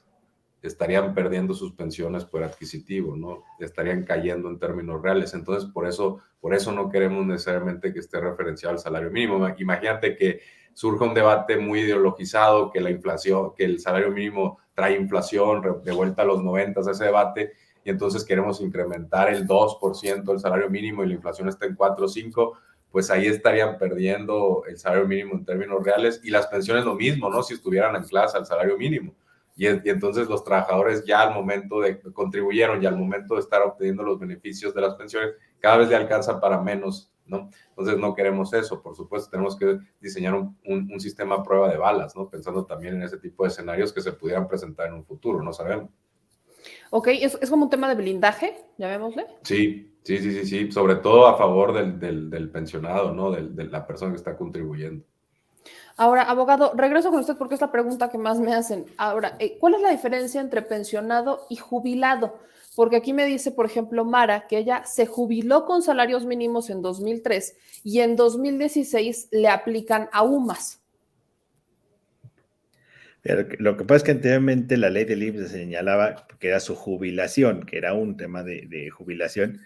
Estarían perdiendo sus pensiones por adquisitivo, ¿no? Estarían cayendo en términos reales. Entonces, por eso no queremos necesariamente que esté referenciado al salario mínimo. Imagínate que surge un debate muy ideologizado, que la inflación, que el salario mínimo trae inflación de vuelta a los 90, ese debate, y entonces queremos incrementar el 2% el salario mínimo y la inflación está en 4 o 5, pues ahí estarían perdiendo el salario mínimo en términos reales y las pensiones lo mismo, ¿no? Si estuvieran ancladas al salario mínimo. Y entonces los trabajadores ya al momento de contribuyeron y al momento de estar obteniendo los beneficios de las pensiones, cada vez le alcanza para menos, ¿no? Entonces no queremos eso, por supuesto, tenemos que diseñar un sistema a prueba de balas, ¿no? Pensando también en ese tipo de escenarios que se pudieran presentar en un futuro, no sabemos. Ok, es como un tema de blindaje, llamémosle. Sí, sobre todo a favor del pensionado, ¿no? De la persona que está contribuyendo. Ahora, abogado, regreso con usted porque es la pregunta que más me hacen. Ahora, ¿cuál es la diferencia entre pensionado y jubilado? Porque aquí me dice, por ejemplo, Mara, que ella se jubiló con salarios mínimos en 2003 y en 2016 le aplican a UMAS. Pero lo que pasa es que anteriormente la ley del IMSS señalaba que era su jubilación, que era un tema de jubilación,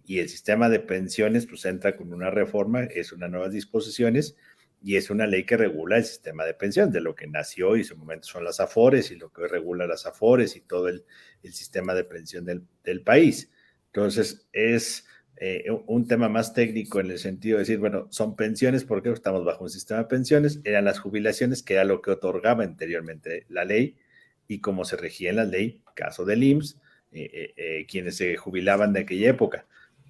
y el sistema de pensiones pues entra con una reforma, es unas nuevas disposiciones, y es una ley que regula el sistema de pensión, de lo que nació y en su momento son las AFORES, y lo que regula las AFORES y todo el sistema de pensión del país. Entonces, es un tema más técnico en el sentido de decir, bueno, son pensiones porque estamos bajo un sistema de pensiones, eran las jubilaciones, que era lo que otorgaba anteriormente la ley, y como se regía en la ley, caso del IMSS, quienes se jubilaban de aquella época,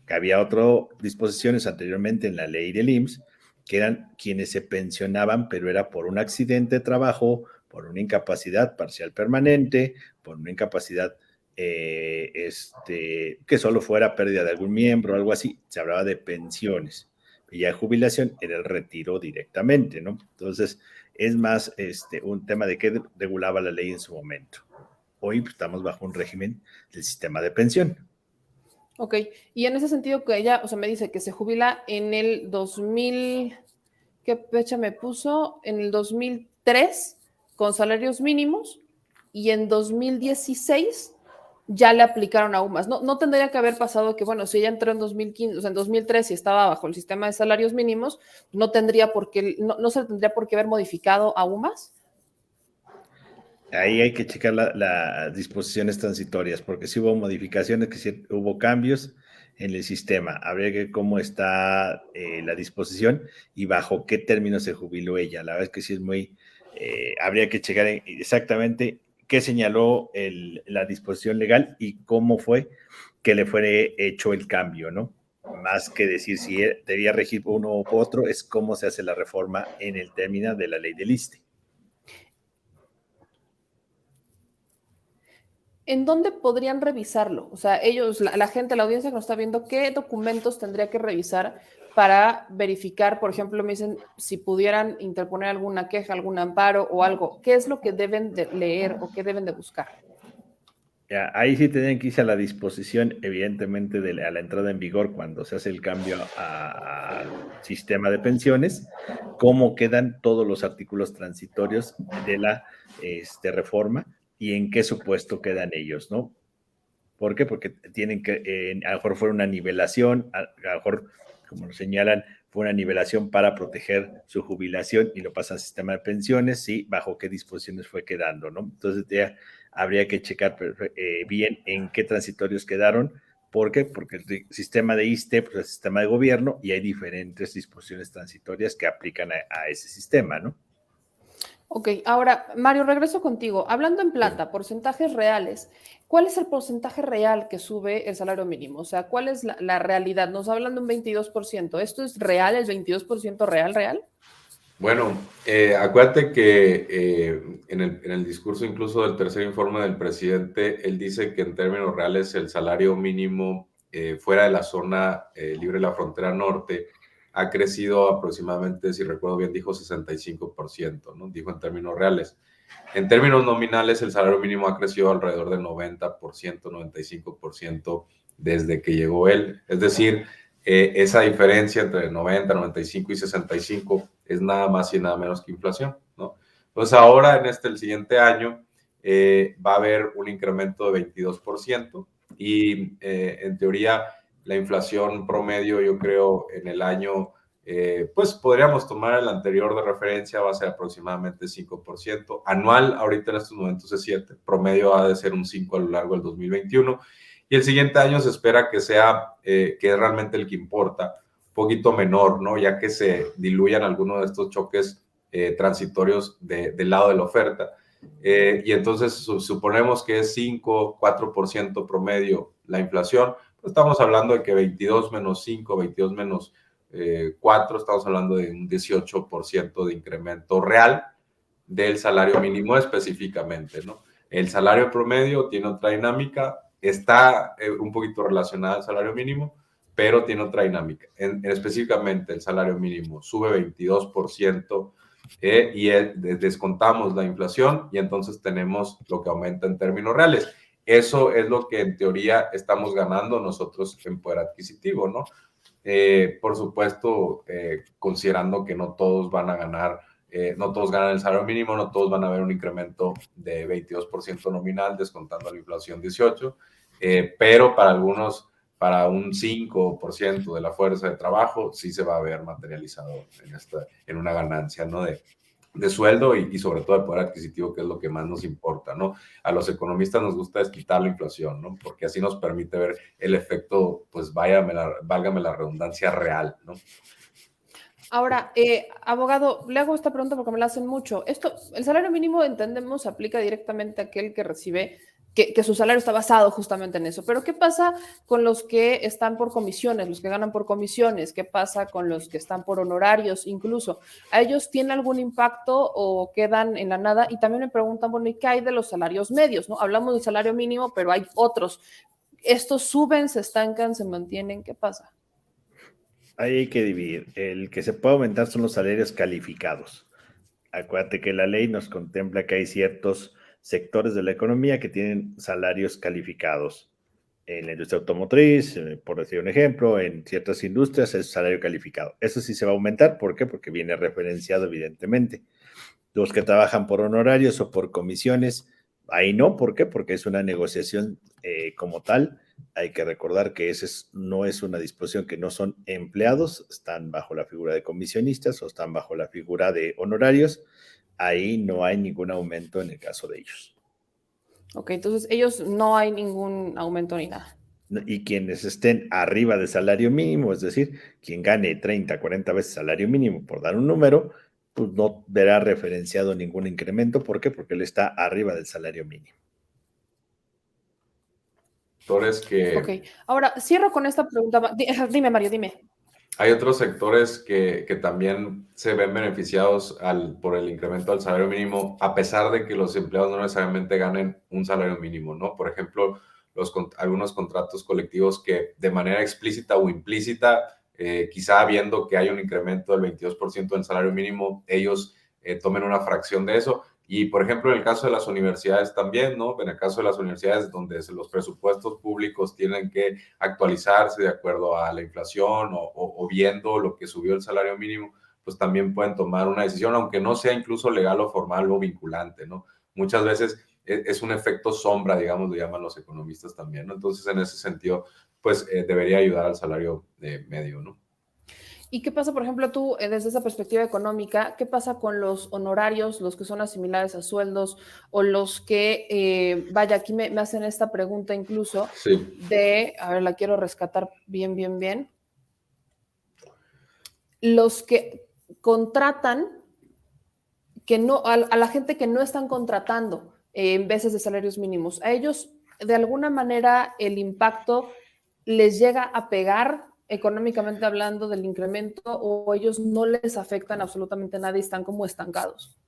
que había otras disposiciones anteriormente en la ley del IMSS, que eran quienes se pensionaban, pero era por un accidente de trabajo, por una incapacidad parcial permanente, por una incapacidad que solo fuera pérdida de algún miembro o algo así, se hablaba de pensiones. Y ya jubilación era el retiro directamente, ¿no? Entonces, es más un tema de qué regulaba la ley en su momento. Hoy pues, estamos bajo un régimen del sistema de pensión. Ok, y en ese sentido que ella, o sea, me dice que se jubila en el 2000, ¿qué fecha me puso? En el 2003 con salarios mínimos y en 2016 ya le aplicaron a UMAS. No tendría que haber pasado que, bueno, si ella entró en 2015, o sea, en 2003 y estaba bajo el sistema de salarios mínimos, no se le tendría por qué haber modificado a UMAS. Ahí hay que checar las disposiciones transitorias, porque sí hubo modificaciones, que sí hubo cambios en el sistema. Habría que ver cómo está la disposición y bajo qué término se jubiló ella. La verdad es que sí es muy... habría que checar exactamente qué señaló la disposición legal y cómo fue que le fue hecho el cambio, ¿no? Más que decir si debía regir uno u otro, es cómo se hace la reforma en el término de la ley del ISSSTE. ¿En dónde podrían revisarlo? O sea, ellos, la gente, la audiencia que nos está viendo, ¿qué documentos tendría que revisar para verificar, por ejemplo, me dicen, si pudieran interponer alguna queja, algún amparo o algo? ¿Qué es lo que deben de leer o qué deben de buscar? Ya, ahí sí tendrían que irse a la disposición, evidentemente, a la entrada en vigor cuando se hace el cambio al sistema de pensiones, cómo quedan todos los artículos transitorios de la reforma y en qué supuesto quedan ellos, ¿no? ¿Por qué? Porque tienen que, a lo mejor fue una nivelación, a lo mejor, como lo señalan, fue una nivelación para proteger su jubilación y lo pasa al sistema de pensiones, sí, bajo qué disposiciones fue quedando, ¿no? Entonces ya habría que checar bien en qué transitorios quedaron. ¿Por qué? Porque el sistema de ISSSTE pues, es el sistema de gobierno y hay diferentes disposiciones transitorias que aplican a ese sistema, ¿no? Ok, ahora, Mario, regreso contigo. Hablando en plata, porcentajes reales, ¿cuál es el porcentaje real que sube el salario mínimo? O sea, ¿cuál es la realidad? Nos hablan de un 22%. ¿Esto es real, el 22% real? Bueno, acuérdate que en el discurso incluso del tercer informe del presidente, él dice que en términos reales el salario mínimo fuera de la zona libre de la frontera norte ha crecido aproximadamente, si recuerdo bien, dijo 65%, ¿no? Dijo en términos reales. En términos nominales, el salario mínimo ha crecido alrededor del 90%, 95% desde que llegó él. Es decir, esa diferencia entre 90, 95 y 65 es nada más y nada menos que inflación, ¿no? Entonces ahora en el siguiente año va a haber un incremento de 22% y en teoría la inflación promedio, yo creo, en el año, pues podríamos tomar el anterior de referencia, va a ser aproximadamente 5%. Anual, ahorita en estos momentos es 7%, promedio ha de ser un 5% a lo largo del 2021. y el siguiente año se espera que sea, que es realmente el que importa, un poquito menor, ¿no? Ya que se diluyan algunos de estos choques transitorios del lado de la oferta. Y entonces suponemos que es 5, 4% promedio la inflación, pues estamos hablando de que 22 menos 5, 22 menos 4, estamos hablando de un 18% de incremento real del salario mínimo específicamente, ¿no? El salario promedio tiene otra dinámica, está un poquito relacionada al salario mínimo, pero tiene otra dinámica. Específicamente el salario mínimo sube 22%, y descontamos la inflación y entonces tenemos lo que aumenta en términos reales. Eso es lo que en teoría estamos ganando nosotros en poder adquisitivo, ¿no? Por supuesto, considerando que no todos van a ganar, no todos ganan el salario mínimo, no todos van a ver un incremento de 22% nominal, descontando la inflación 18%, pero para algunos, para un 5% de la fuerza de trabajo, sí se va a ver materializado en una ganancia, ¿no? De sueldo y sobre todo de poder adquisitivo, que es lo que más nos importa, ¿no? A los economistas nos gusta desquitar la inflación, ¿no? Porque así nos permite ver el efecto, pues válgame la redundancia real, ¿no? Ahora, abogado, le hago esta pregunta porque me la hacen mucho. El salario mínimo, entendemos, aplica directamente a aquel que recibe, que su salario está basado justamente en eso. Pero ¿qué pasa con los que están por comisiones, los que ganan por comisiones? ¿Qué pasa con los que están por honorarios incluso? ¿A ellos tiene algún impacto o quedan en la nada? Y también me preguntan, bueno, ¿y qué hay de los salarios medios? ¿No? Hablamos del salario mínimo, pero hay otros. ¿Estos suben, se estancan, se mantienen? ¿Qué pasa? Ahí hay que dividir. El que se puede aumentar son los salarios calificados. Acuérdate que la ley nos contempla que hay ciertos sectores de la economía que tienen salarios calificados. En la industria automotriz, por decir un ejemplo, en ciertas industrias es salario calificado. Eso sí se va a aumentar. ¿Por qué? Porque viene referenciado evidentemente. Los que trabajan por honorarios o por comisiones, ahí no. ¿Por qué? Porque es una negociación como tal. Hay que recordar que no es una disposición, que no son empleados, están bajo la figura de comisionistas o están bajo la figura de honorarios. Ahí no hay ningún aumento en el caso de ellos. Ok, entonces ellos no hay ningún aumento ni nada. Y quienes estén arriba de salario mínimo, es decir, quien gane 30, 40 veces salario mínimo, por dar un número, pues no verá referenciado ningún incremento. ¿Por qué? Porque él está arriba del salario mínimo. Sectores que... Ok, ahora cierro con esta pregunta. Dime, Mario, dime. Hay otros sectores que también se ven beneficiados por el incremento del salario mínimo, a pesar de que los empleados no necesariamente ganen un salario mínimo, ¿no? Por ejemplo, algunos contratos colectivos que de manera explícita o implícita, quizá viendo que hay un incremento del 22% del salario mínimo, ellos tomen una fracción de eso. Y, por ejemplo, en el caso de las universidades también, ¿no? En el caso de las universidades donde los presupuestos públicos tienen que actualizarse de acuerdo a la inflación o viendo lo que subió el salario mínimo, pues también pueden tomar una decisión, aunque no sea incluso legal o formal o vinculante, ¿no? Muchas veces es un efecto sombra, digamos, lo llaman los economistas también, ¿no? Entonces, en ese sentido, pues debería ayudar al salario medio, ¿no? ¿Y qué pasa, por ejemplo, tú, desde esa perspectiva económica, qué pasa con los honorarios, los que son asimilables a sueldos, o los que, vaya, aquí me hacen esta pregunta incluso Sí. a ver, la quiero rescatar bien. Los que contratan, a la gente que no están contratando en veces de salarios mínimos, a ellos, de alguna manera, el impacto les llega a pegar económicamente hablando del incremento, o ellos no les afectan absolutamente nada y están como estancados.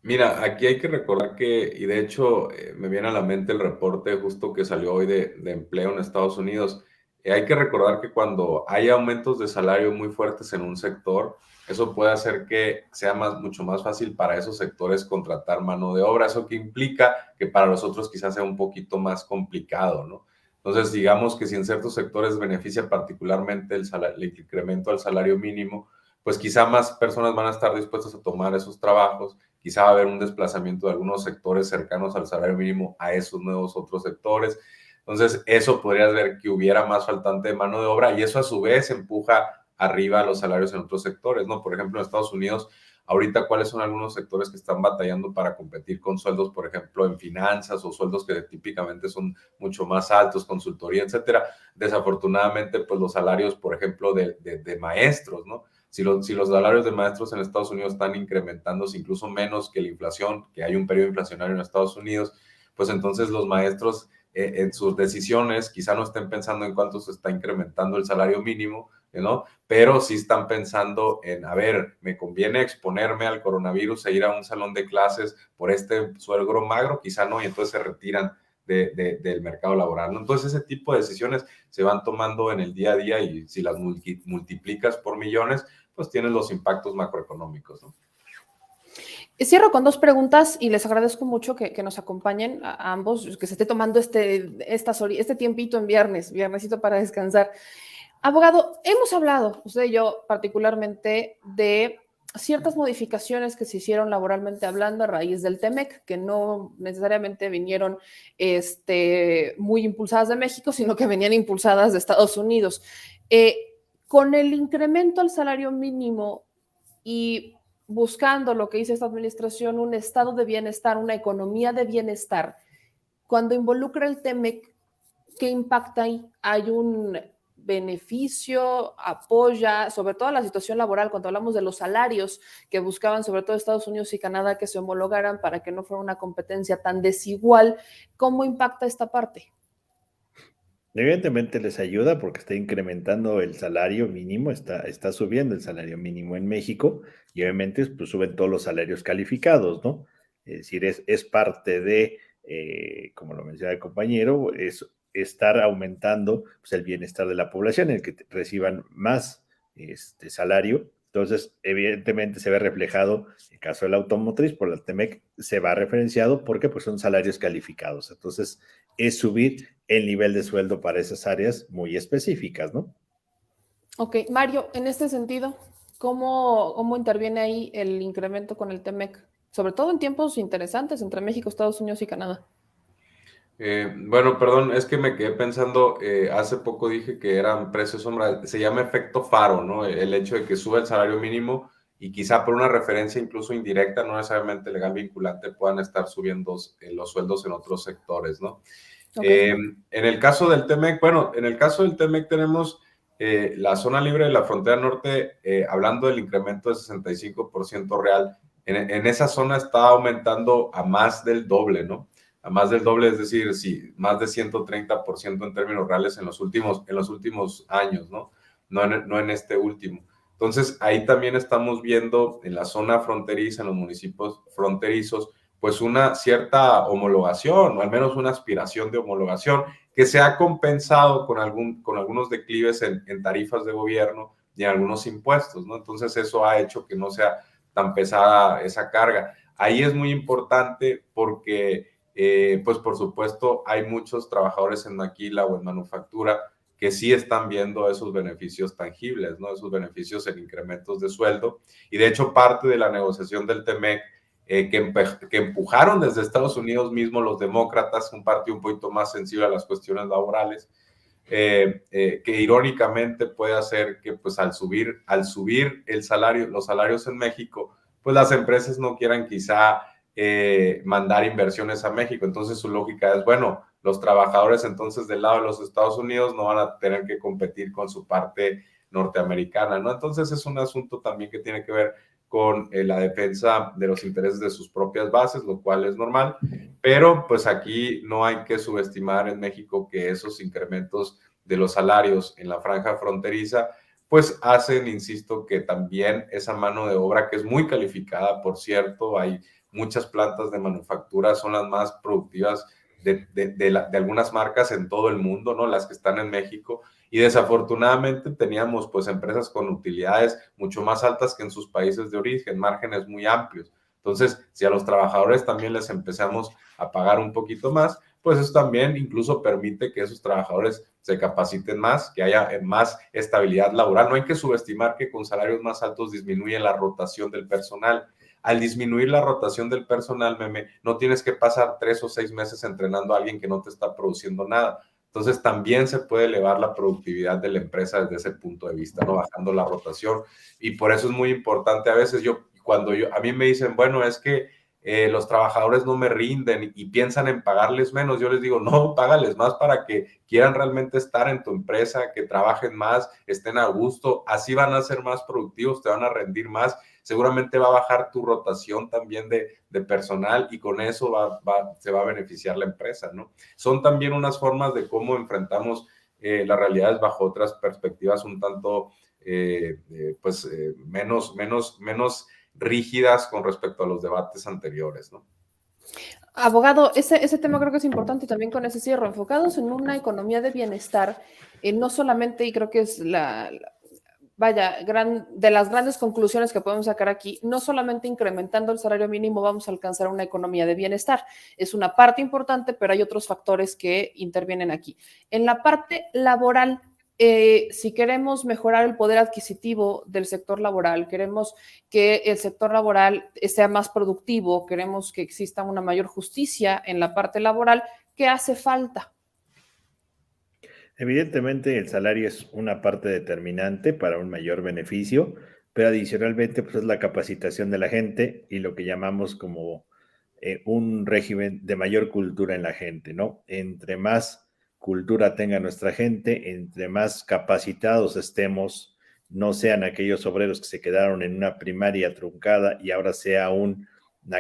Mira, aquí hay que recordar que, y de hecho me viene a la mente el reporte justo que salió hoy de empleo en Estados Unidos. Hay que recordar que cuando hay aumentos de salario muy fuertes en un sector, eso puede hacer que sea mucho más fácil para esos sectores contratar mano de obra. Eso que implica que para los otros quizás sea un poquito más complicado, ¿no? Entonces, digamos que si en ciertos sectores beneficia particularmente el incremento al salario mínimo, pues quizá más personas van a estar dispuestas a tomar esos trabajos, quizá va a haber un desplazamiento de algunos sectores cercanos al salario mínimo a esos nuevos otros sectores. Entonces, eso podrías ver que hubiera más faltante de mano de obra y eso a su vez empuja arriba los salarios en otros sectores, ¿no? Por ejemplo, en Estados Unidos ahorita cuáles son algunos sectores que están batallando para competir con sueldos, por ejemplo, en finanzas o sueldos que típicamente son mucho más altos, consultoría, etcétera. Desafortunadamente, pues los salarios, por ejemplo, de maestros, ¿no? Si los salarios de maestros en Estados Unidos están incrementándose incluso menos que la inflación, que hay un periodo inflacionario en Estados Unidos, pues entonces los maestros en sus decisiones quizá no estén pensando en cuánto se está incrementando el salario mínimo, ¿no? Pero sí están pensando en, a ver, me conviene exponerme al coronavirus e ir a un salón de clases por este sueldo magro, quizá no, y entonces se retiran del mercado laboral, ¿no? Entonces ese tipo de decisiones se van tomando en el día a día y si las multiplicas por millones, pues tienes los impactos macroeconómicos, ¿no? Cierro con 2 preguntas y les agradezco mucho que nos acompañen a ambos, que se esté tomando este tiempito en viernesito para descansar. Abogado, hemos hablado, usted y yo particularmente, de ciertas modificaciones que se hicieron laboralmente hablando a raíz del TEMEC, que no necesariamente vinieron muy impulsadas de México, sino que venían impulsadas de Estados Unidos. Con el incremento al salario mínimo y buscando lo que dice esta administración, un estado de bienestar, una economía de bienestar, cuando involucra el TEMEC, ¿qué impacta ahí? ¿Hay un beneficio, apoya, sobre todo la situación laboral, cuando hablamos de los salarios que buscaban sobre todo Estados Unidos y Canadá que se homologaran para que no fuera una competencia tan desigual? ¿Cómo impacta esta parte? Evidentemente les ayuda porque está incrementando el salario mínimo, está subiendo el salario mínimo en México y obviamente pues suben todos los salarios calificados, ¿no? Es decir, es parte de, como lo mencionaba el compañero, es estar aumentando pues, el bienestar de la población, en el que reciban más salario. Entonces, evidentemente se ve reflejado, en el caso de la automotriz, por la TEMEC se va referenciado porque pues, son salarios calificados. Entonces, es subir el nivel de sueldo para esas áreas muy específicas, ¿no? Ok, Mario, en este sentido, ¿cómo interviene ahí el incremento con el TEMEC? Sobre todo en tiempos interesantes entre México, Estados Unidos y Canadá. Bueno, perdón, es que me quedé pensando, hace poco dije que eran precios sombra, se llama efecto faro, ¿no? El hecho de que sube el salario mínimo y quizá por una referencia incluso indirecta, no necesariamente legal vinculante, puedan estar subiendo los sueldos en otros sectores, ¿no? Okay. En el caso del TEMEC, bueno, en el caso del TEMEC tenemos la zona libre de la frontera norte, hablando del incremento de 65% real, en esa zona está aumentando a más del doble, ¿no? A más del doble, es decir, sí, más de 130% en términos reales en los últimos años, ¿no? No en este último. Entonces, ahí también estamos viendo en la zona fronteriza, en los municipios fronterizos, pues una cierta homologación, o al menos una aspiración de homologación, que se ha compensado con algunos declives en tarifas de gobierno y en algunos impuestos, ¿no? Entonces, eso ha hecho que no sea tan pesada esa carga. Ahí es muy importante porque pues por supuesto hay muchos trabajadores en maquila o en manufactura que sí están viendo esos beneficios tangibles, ¿no? Esos beneficios en incrementos de sueldo. Y de hecho parte de la negociación del TEMEC que empujaron desde Estados Unidos mismo los demócratas, un partido un poquito más sensible a las cuestiones laborales, que irónicamente puede hacer que pues al subir los salarios en México, pues las empresas no quieran quizá mandar inversiones a México. Entonces su lógica es, bueno, los trabajadores entonces del lado de los Estados Unidos no van a tener que competir con su parte norteamericana, ¿no? Entonces es un asunto también que tiene que ver con la defensa de los intereses de sus propias bases, lo cual es normal, pero pues aquí no hay que subestimar en México que esos incrementos de los salarios en la franja fronteriza pues hacen, insisto, que también esa mano de obra que es muy calificada, por cierto, hay muchas plantas de manufactura, son las más productivas de algunas marcas en todo el mundo, ¿no? Las que están en México. Y desafortunadamente teníamos pues empresas con utilidades mucho más altas que en sus países de origen, márgenes muy amplios. Entonces, si a los trabajadores también les empezamos a pagar un poquito más, pues eso también incluso permite que esos trabajadores se capaciten más, que haya más estabilidad laboral. No hay que subestimar que con salarios más altos disminuye la rotación del personal. Al disminuir la rotación del personal, no tienes que pasar 3 o 6 meses entrenando a alguien que no te está produciendo nada. Entonces, también se puede elevar la productividad de la empresa desde ese punto de vista, ¿no? Bajando la rotación. Y por eso es muy importante. A veces yo cuando a mí me dicen, bueno, es que los trabajadores no me rinden y piensan en pagarles menos, yo les digo, no, págales más para que quieran realmente estar en tu empresa, que trabajen más, estén a gusto, así van a ser más productivos, te van a rendir más, seguramente va a bajar tu rotación también de personal y con eso se va a beneficiar la empresa, ¿no? Son también unas formas de cómo enfrentamos las realidades bajo otras perspectivas un tanto, menos rígidas con respecto a los debates anteriores, ¿no? Abogado, ese tema creo que es importante y también con ese cierre, enfocados en una economía de bienestar, no solamente, y creo que es de las grandes conclusiones que podemos sacar aquí, no solamente incrementando el salario mínimo vamos a alcanzar una economía de bienestar, es una parte importante, pero hay otros factores que intervienen aquí. En la parte laboral, si queremos mejorar el poder adquisitivo del sector laboral, queremos que el sector laboral sea más productivo, queremos que exista una mayor justicia en la parte laboral, ¿qué hace falta? Evidentemente el salario es una parte determinante para un mayor beneficio, pero adicionalmente pues es la capacitación de la gente y lo que llamamos como un régimen de mayor cultura en la gente, ¿no? Entre más cultura tenga nuestra gente, entre más capacitados estemos, no sean aquellos obreros que se quedaron en una primaria truncada y ahora sea una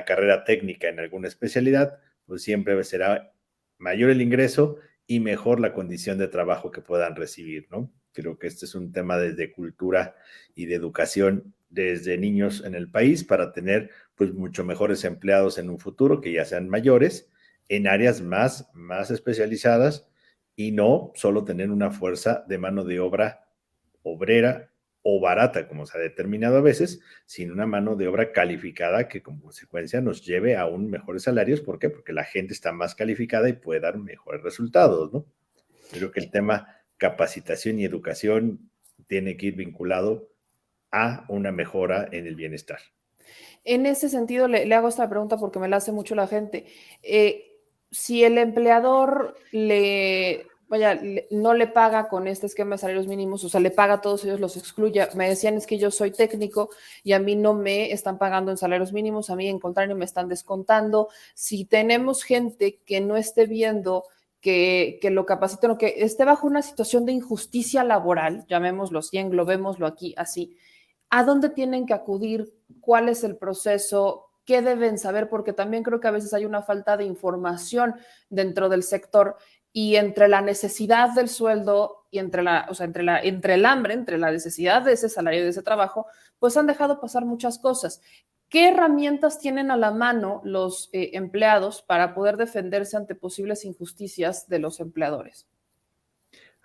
carrera técnica en alguna especialidad, pues siempre será mayor el ingreso y mejor la condición de trabajo que puedan recibir, ¿no? Creo que este es un tema desde cultura y de educación desde niños en el país para tener pues mucho mejores empleados en un futuro que ya sean mayores en áreas más especializadas y no solo tener una fuerza de mano de obra obrera o barata, como se ha determinado a veces, sino una mano de obra calificada que como consecuencia nos lleve a aún mejores salarios. ¿Por qué? Porque la gente está más calificada y puede dar mejores resultados, ¿no? Creo que el tema capacitación y educación tiene que ir vinculado a una mejora en el bienestar. En ese sentido, le hago esta pregunta porque me la hace mucho la gente. Si el empleador no le paga con este esquema de salarios mínimos, o sea, le paga a todos ellos, los excluye. Me decían, es que yo soy técnico y a mí no me están pagando en salarios mínimos, a mí en contrario me están descontando. Si tenemos gente que no esté viendo que lo capaciten o que esté bajo una situación de injusticia laboral, llamémoslo así, englobémoslo aquí así, ¿a dónde tienen que acudir? ¿Cuál es el proceso? ¿Qué deben saber? Porque también creo que a veces hay una falta de información dentro del sector y entre la necesidad del sueldo y entre el hambre, entre la necesidad de ese salario, de ese trabajo, pues han dejado pasar muchas cosas. ¿Qué herramientas tienen a la mano los empleados para poder defenderse ante posibles injusticias de los empleadores?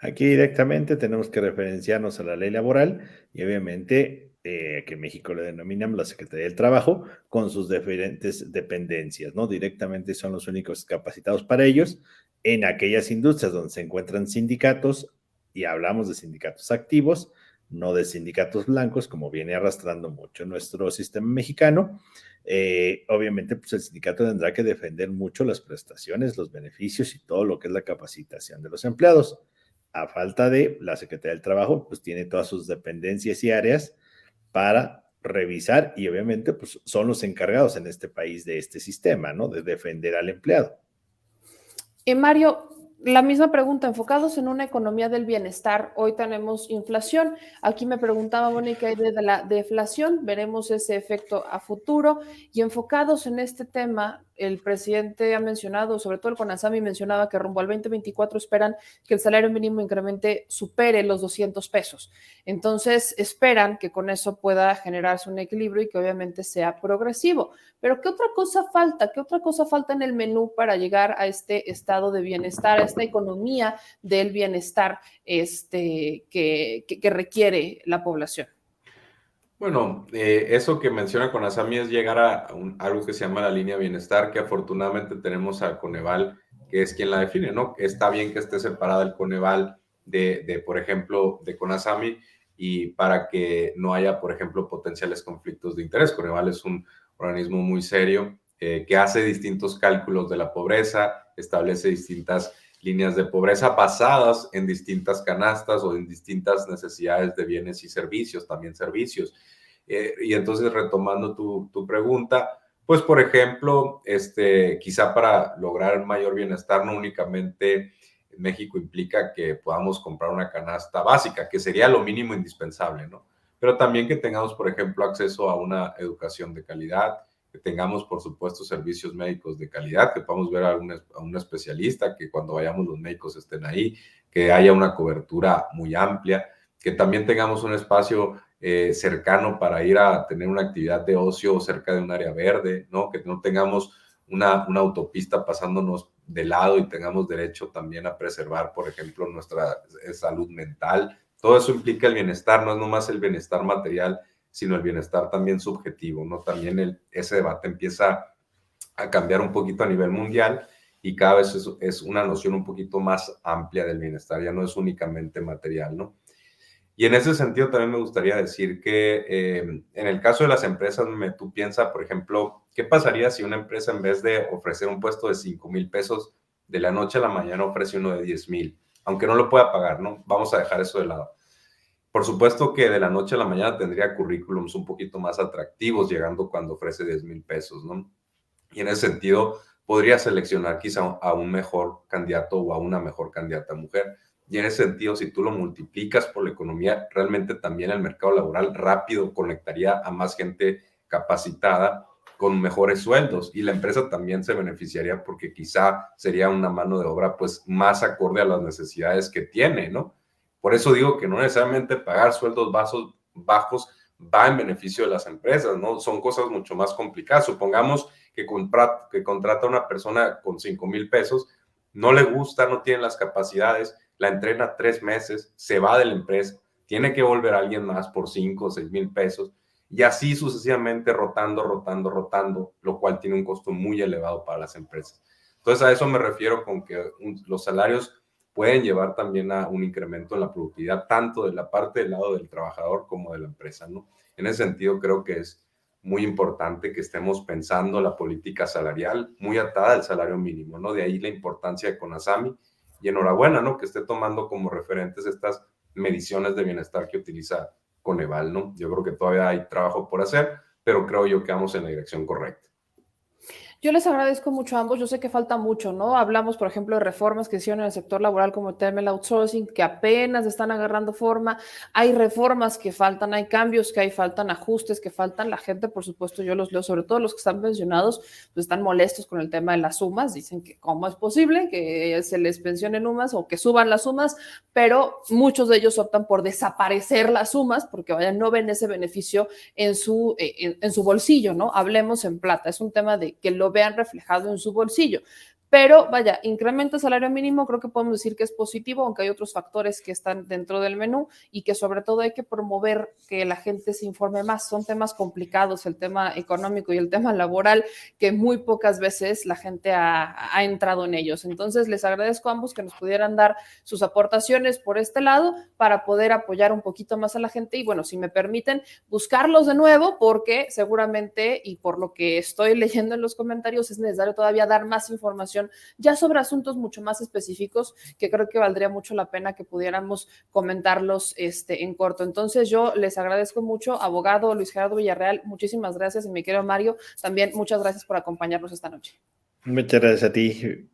Aquí directamente tenemos que referenciarnos a la ley laboral y obviamente que en México le denominamos la Secretaría del Trabajo con sus diferentes dependencias, ¿no? Directamente son los únicos capacitados para ellos en aquellas industrias donde se encuentran sindicatos y hablamos de sindicatos activos, no de sindicatos blancos, como viene arrastrando mucho nuestro sistema mexicano. Obviamente, pues el sindicato tendrá que defender mucho las prestaciones, los beneficios y todo lo que es la capacitación de los empleados. A falta de la Secretaría del Trabajo, pues tiene todas sus dependencias y áreas para revisar y obviamente pues son los encargados en este país de este sistema, ¿no? De defender al empleado. Mario, la misma pregunta, enfocados en una economía del bienestar, hoy tenemos inflación. Aquí me preguntaba Mónica de la deflación, veremos ese efecto a futuro y enfocados en este tema, el presidente ha mencionado, sobre todo el CONASAMI mencionaba que rumbo al 2024 esperan que el salario mínimo incremente supere los 200 pesos. Entonces esperan que con eso pueda generarse un equilibrio y que obviamente sea progresivo. Pero ¿qué otra cosa falta? ¿Qué otra cosa falta en el menú para llegar a este estado de bienestar, a esta economía del bienestar que requiere la población? Bueno, eso que menciona Conasami es llegar a algo que se llama la línea de bienestar, que afortunadamente tenemos al Coneval, que es quien la define, ¿no? Está bien que esté separada el Coneval por ejemplo, de Conasami y para que no haya, por ejemplo, potenciales conflictos de interés. Coneval es un organismo muy serio que hace distintos cálculos de la pobreza, establece distintas líneas de pobreza basadas en distintas canastas o en distintas necesidades de bienes y servicios, también servicios. Y entonces, retomando tu pregunta, pues, por ejemplo, quizá para lograr mayor bienestar, no únicamente México implica que podamos comprar una canasta básica, que sería lo mínimo indispensable, ¿no? Pero también que tengamos, por ejemplo, acceso a una educación de calidad, que tengamos, por supuesto, servicios médicos de calidad, que podamos ver a un especialista, que cuando vayamos los médicos estén ahí, que haya una cobertura muy amplia, que también tengamos un espacio cercano para ir a tener una actividad de ocio cerca de un área verde, ¿no? Que no tengamos una autopista pasándonos de lado y tengamos derecho también a preservar, por ejemplo, nuestra salud mental. Todo eso implica el bienestar, no es nomás el bienestar material, sino el bienestar también subjetivo, ¿no? También ese debate empieza a cambiar un poquito a nivel mundial y cada vez es una noción un poquito más amplia del bienestar, ya no es únicamente material, ¿no? Y en ese sentido también me gustaría decir que en el caso de las empresas, tú piensas, por ejemplo, ¿qué pasaría si una empresa en vez de ofrecer un puesto de 5,000 pesos de la noche a la mañana ofrece uno de 10,000? Aunque no lo pueda pagar, ¿no? Vamos a dejar eso de lado. Por supuesto que de la noche a la mañana tendría currículums un poquito más atractivos, llegando cuando ofrece 10,000 pesos, ¿no? Y en ese sentido, podría seleccionar quizá a un mejor candidato o a una mejor candidata mujer. Y en ese sentido, si tú lo multiplicas por la economía, realmente también el mercado laboral rápido conectaría a más gente capacitada con mejores sueldos y la empresa también se beneficiaría porque quizá sería una mano de obra pues más acorde a las necesidades que tiene, ¿no? Por eso digo que no necesariamente pagar sueldos bajos va en beneficio de las empresas, ¿no? Son cosas mucho más complicadas. Supongamos que contrata a una persona con 5,000 pesos, no le gusta, no tiene las capacidades, la entrena 3 meses, se va de la empresa, tiene que volver a alguien más por 5 o 6,000 pesos y así sucesivamente rotando, lo cual tiene un costo muy elevado para las empresas. Entonces a eso me refiero con que los salarios pueden llevar también a un incremento en la productividad, tanto de la parte del lado del trabajador como de la empresa, ¿no? En ese sentido creo que es muy importante que estemos pensando la política salarial muy atada al salario mínimo, ¿no? De ahí la importancia de CONASAMI y enhorabuena, ¿no? Que esté tomando como referentes estas mediciones de bienestar que utiliza Coneval, ¿no? Yo creo que todavía hay trabajo por hacer, pero creo yo que vamos en la dirección correcta. Yo les agradezco mucho a ambos. Yo sé que falta mucho, ¿no? Hablamos, por ejemplo, de reformas que hicieron en el sector laboral como el tema del outsourcing, que apenas están agarrando forma. Hay reformas que faltan, hay cambios que hay, faltan ajustes que faltan. La gente, por supuesto, yo los leo, sobre todo los que están pensionados, pues están molestos con el tema de las sumas. Dicen que cómo es posible que se les pensionen sumas o que suban las sumas, pero muchos de ellos optan por desaparecer las sumas porque, vaya, no ven ese beneficio en su bolsillo, ¿no? Hablemos en plata. Es un tema de que lo vean reflejado en su bolsillo. Pero vaya, incremento el salario mínimo, creo que podemos decir que es positivo, aunque hay otros factores que están dentro del menú y que sobre todo hay que promover que la gente se informe más. Son temas complicados, el tema económico y el tema laboral, que muy pocas veces la gente ha entrado en ellos. Entonces, les agradezco a ambos que nos pudieran dar sus aportaciones por este lado para poder apoyar un poquito más a la gente y, bueno, si me permiten, buscarlos de nuevo porque seguramente, y por lo que estoy leyendo en los comentarios, es necesario todavía dar más información ya sobre asuntos mucho más específicos que creo que valdría mucho la pena que pudiéramos comentarlos en corto. Entonces yo les agradezco mucho, abogado Luis Gerardo Villarreal, muchísimas gracias y mi querido Mario, también muchas gracias por acompañarnos esta noche. Muchas gracias a ti.